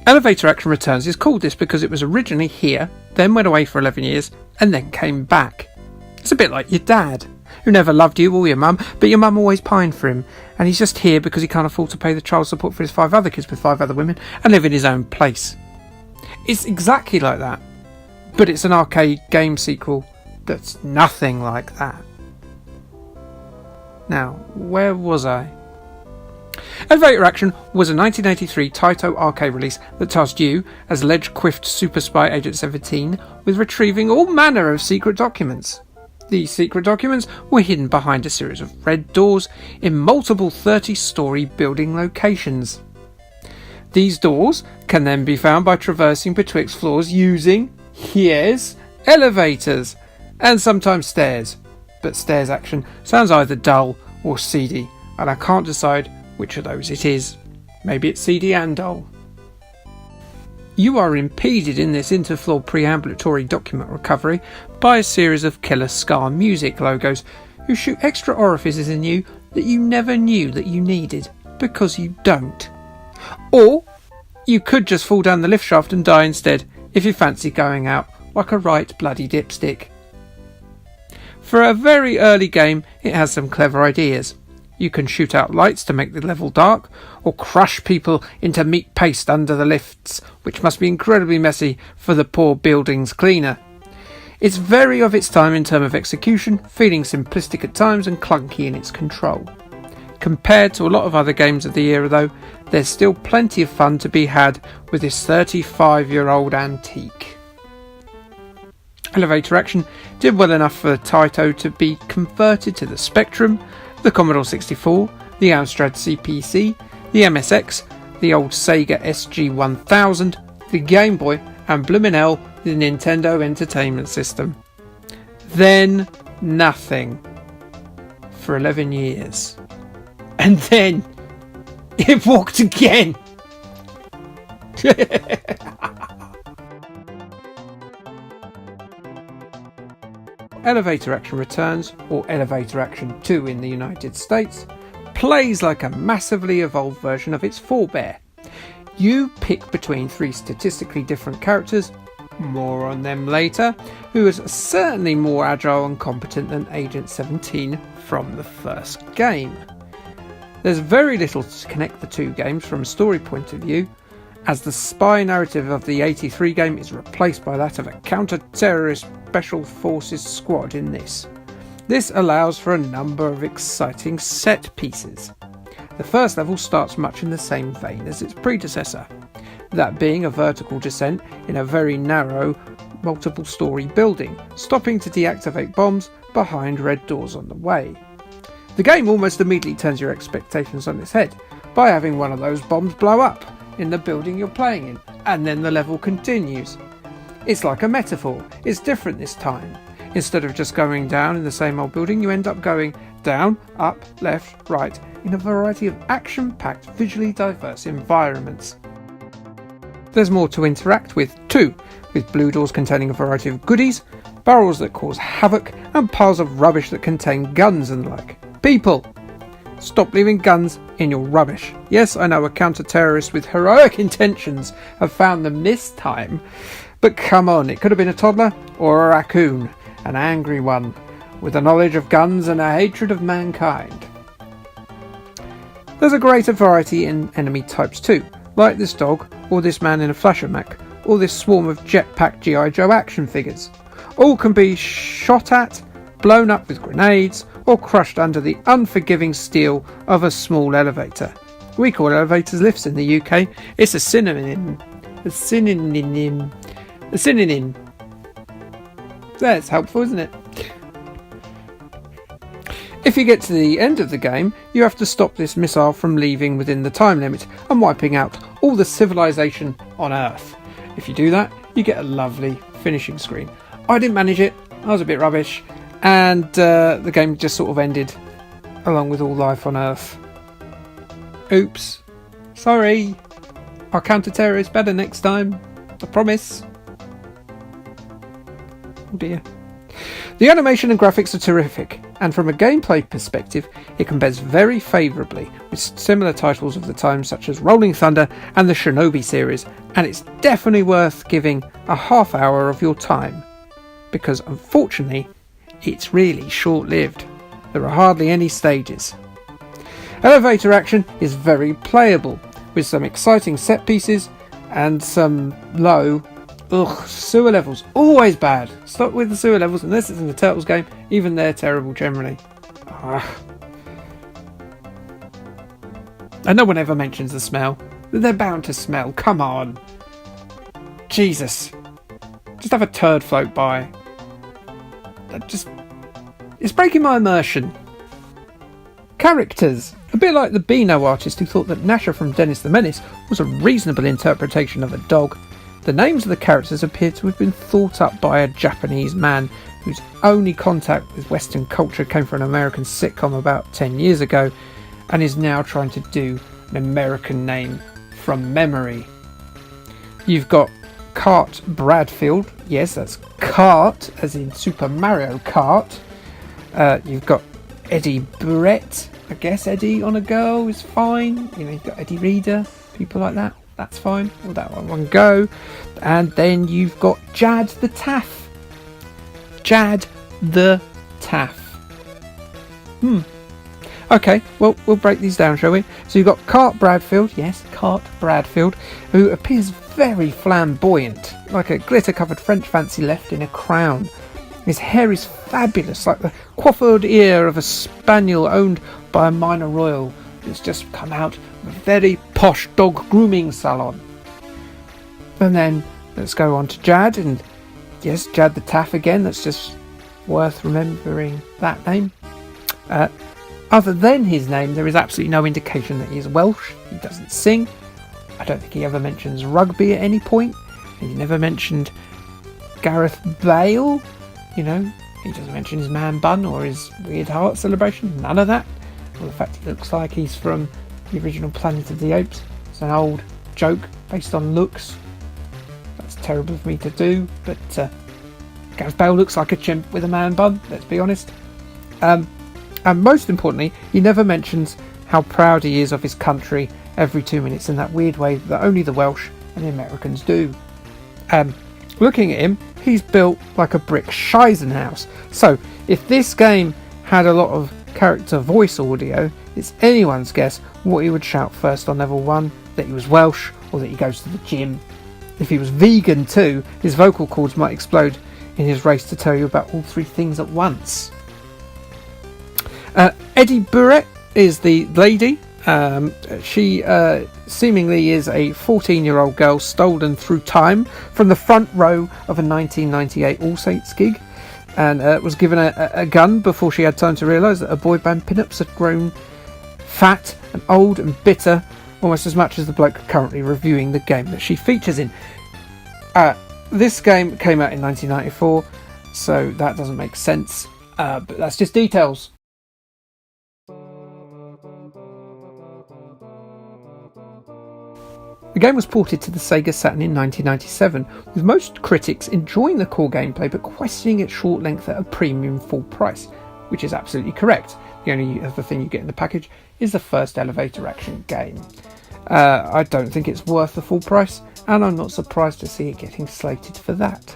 Elevator Action Returns is called this because it was originally here, then went away for 11 years, and then came back. It's a bit like your dad, who never loved you or your mum, but your mum always pined for him, and he's just here because he can't afford to pay the child support for his 5 other kids with 5 other women and live in his own place. It's exactly like that, but it's an arcade game sequel that's nothing like that. Now, where was I? Elevator Action was a 1983 Taito arcade release that tasked you, as ledge-quiffed super spy Agent 17, with retrieving all manner of secret documents. These secret documents were hidden behind a series of red doors in multiple 30-storey building locations. These doors can then be found by traversing betwixt floors using, yes, elevators, and sometimes stairs. But stairs action sounds either dull or seedy, and I can't decide which of those it is. Maybe it's seedy and dull. You are impeded in this interfloor preambulatory document recovery by a series of Killer Scar music logos who shoot extra orifices in you that you never knew that you needed, because you don't. Or you could just fall down the lift shaft and die instead if you fancy going out like a right bloody dipstick. For a very early game, it has some clever ideas. You can shoot out lights to make the level dark, or crush people into meat paste under the lifts, which must be incredibly messy for the poor building's cleaner. It's very of its time in terms of execution, feeling simplistic at times and clunky in its control. Compared to a lot of other games of the era though, there's still plenty of fun to be had with this 35-year-old antique. Elevator Action did well enough for Taito to be converted to the Spectrum, the Commodore 64, the Amstrad CPC, the MSX, the old Sega SG-1000, the Game Boy, and bloomin' hell, the Nintendo Entertainment System. Then nothing. For 11 years. And then it walked again. Elevator Action Returns, or Elevator Action 2 in the United States, plays like a massively evolved version of its forebear. You pick between 3 statistically different characters, more on them later, who is certainly more agile and competent than Agent 17 from the first game. There's very little to connect the two games from a story point of view, as the spy narrative of the 83 game is replaced by that of a counter-terrorist special forces squad in this. This allows for a number of exciting set pieces. The first level starts much in the same vein as its predecessor, that being a vertical descent in a very narrow, multiple-storey building, stopping to deactivate bombs behind red doors on the way. The game almost immediately turns your expectations on its head by having one of those bombs blow up in the building you're playing in, and then the level continues. It's like a metaphor. It's different this time. Instead of just going down in the same old building, you end up going down, up, left, right, in a variety of action-packed, visually diverse environments. There's more to interact with too, with blue doors containing a variety of goodies, barrels that cause havoc, and piles of rubbish that contain guns and the like. People! Stop leaving guns in your rubbish. Yes, I know a counter-terrorist with heroic intentions have found them this time. But come on, it could have been a toddler or a raccoon, an angry one, with a knowledge of guns and a hatred of mankind. There's a greater variety in enemy types too, like this dog, or this man in a flasher mech, or this swarm of jetpack G.I. Joe action figures. All can be shot at, blown up with grenades, or crushed under the unforgiving steel of a small elevator. We call elevators lifts in the UK. It's a synonym. That's helpful, isn't it? If you get to the end of the game, you have to stop this missile from leaving within the time limit and wiping out all the civilization on Earth. If you do that, you get a lovely finishing screen. I didn't manage it. I was a bit rubbish. And the game just sort of ended along with all life on Earth. Oops. Sorry. I'll counter-terrorist better next time. I promise. Oh dear. The animation and graphics are terrific. and from a gameplay perspective it compares very favourably with similar titles of the time such as Rolling Thunder and the Shinobi series, and it's definitely worth giving a half hour of your time, because unfortunately it's really short-lived. There are hardly any stages. Elevator action is very playable, with some exciting set pieces and some low sewer levels. Always bad. Stop with the sewer levels unless it's in the Turtles game. Even they're terrible generally. And no one ever mentions the smell. They're bound to smell. Come on. Jesus. Just have a turd float by. It's breaking my immersion. Characters. A bit like the Beano artist who thought that Gnasher from Dennis the Menace was a reasonable interpretation of a dog. The names of the characters appear to have been thought up by a Japanese man whose only contact with Western culture came from an American sitcom about 10 years ago and is now trying to do an American name from memory. You've got Cart Bradfield. Yes, that's Kart, as in Super Mario Kart. You've got Eddie Brett. I guess Eddie on a girl is fine. You've got Eddie Reader, people like that. That's fine. Well, that one go. And then you've got Jad the Taff. Jad the Taff. Okay, well, we'll break these down, shall we? So you've got Cart Bradfield. Yes, Cart Bradfield, who appears very flamboyant, like a glitter-covered French fancy left in a crown. His hair is fabulous, like the coiffured ear of a spaniel owned by a minor royal who's just come out of a very posh dog grooming salon. And then let's go on to Jad, and yes, Jad the Taff again. That's just worth remembering that name. Other than his name, there is absolutely no indication that he is Welsh. He doesn't sing. I don't think he ever mentions rugby at any point. He never mentioned Gareth Bale. He doesn't mention his man bun or his weird heart celebration. None of that. Well, the fact he looks like he's from the original Planet of the Apes. It's an old joke based on looks. That's terrible of me to do, but Gareth Bale looks like a chimp with a man bun, let's be honest. And most importantly, he never mentions how proud he is of his country every 2 minutes in that weird way that only the Welsh and the Americans do. Looking at him, he's built like a brick Scheisenhaus. So if this game had a lot of character voice audio, it's anyone's guess what he would shout first on level 1, that he was Welsh or that he goes to the gym. If he was vegan too, his vocal cords might explode in his race to tell you about all three things at once. Eddie Brett is the lady. She seemingly is a 14-year-old girl stolen through time from the front row of a 1998 All Saints gig, and was given a gun before she had time to realise that her boy band pinups had grown fat and old and bitter, almost as much as the bloke currently reviewing the game that she features in. This game came out in 1994, so that doesn't make sense, but that's just details. The game was ported to the Sega Saturn in 1997, with most critics enjoying the core gameplay but questioning its short length at a premium full price, which is absolutely correct. The only other thing you get in the package is the first elevator action game. I don't think it's worth the full price, and I'm not surprised to see it getting slated for that.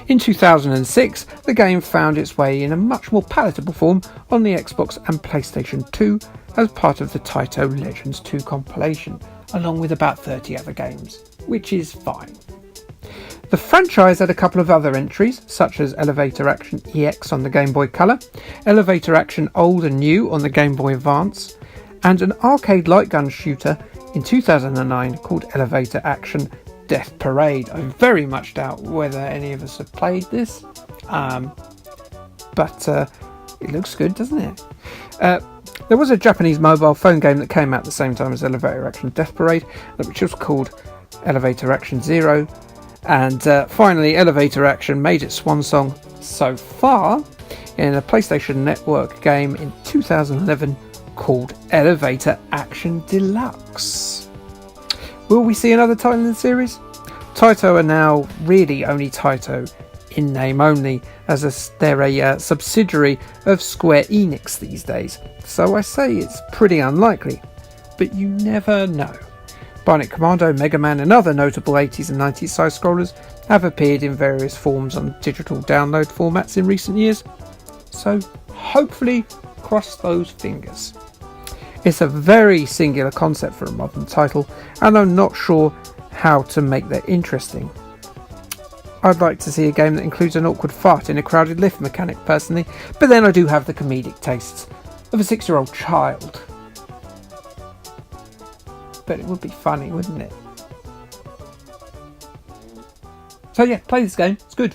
In 2006, the game found its way in a much more palatable form on the Xbox and PlayStation 2 as part of the Taito Legends 2 compilation, along with about 30 other games, which is fine. The franchise had a couple of other entries, such as Elevator Action EX on the Game Boy Color, Elevator Action Old and New on the Game Boy Advance, and an arcade light gun shooter in 2009 called Elevator Action Death Parade. I very much doubt whether any of us have played this, but it looks good, doesn't it? There was a Japanese mobile phone game that came out at the same time as Elevator Action Death Parade, which was called Elevator Action Zero. And finally, Elevator Action made its swan song so far in a PlayStation Network game in 2011 called Elevator Action Deluxe. Will we see another title in the series? Taito are now really only Taito in name only, as they're a subsidiary of Square Enix these days, so I say it's pretty unlikely, but you never know. Bionic Commando, Mega Man and other notable 80s and 90s side-scrollers have appeared in various forms on digital download formats in recent years, so hopefully cross those fingers. It's a very singular concept for a modern title, and I'm not sure how to make that interesting. I'd like to see a game that includes an awkward fart in a crowded lift mechanic personally, but then I do have the comedic tastes of a 6-year-old child. But it would be funny, wouldn't it? So yeah, play this game, it's good.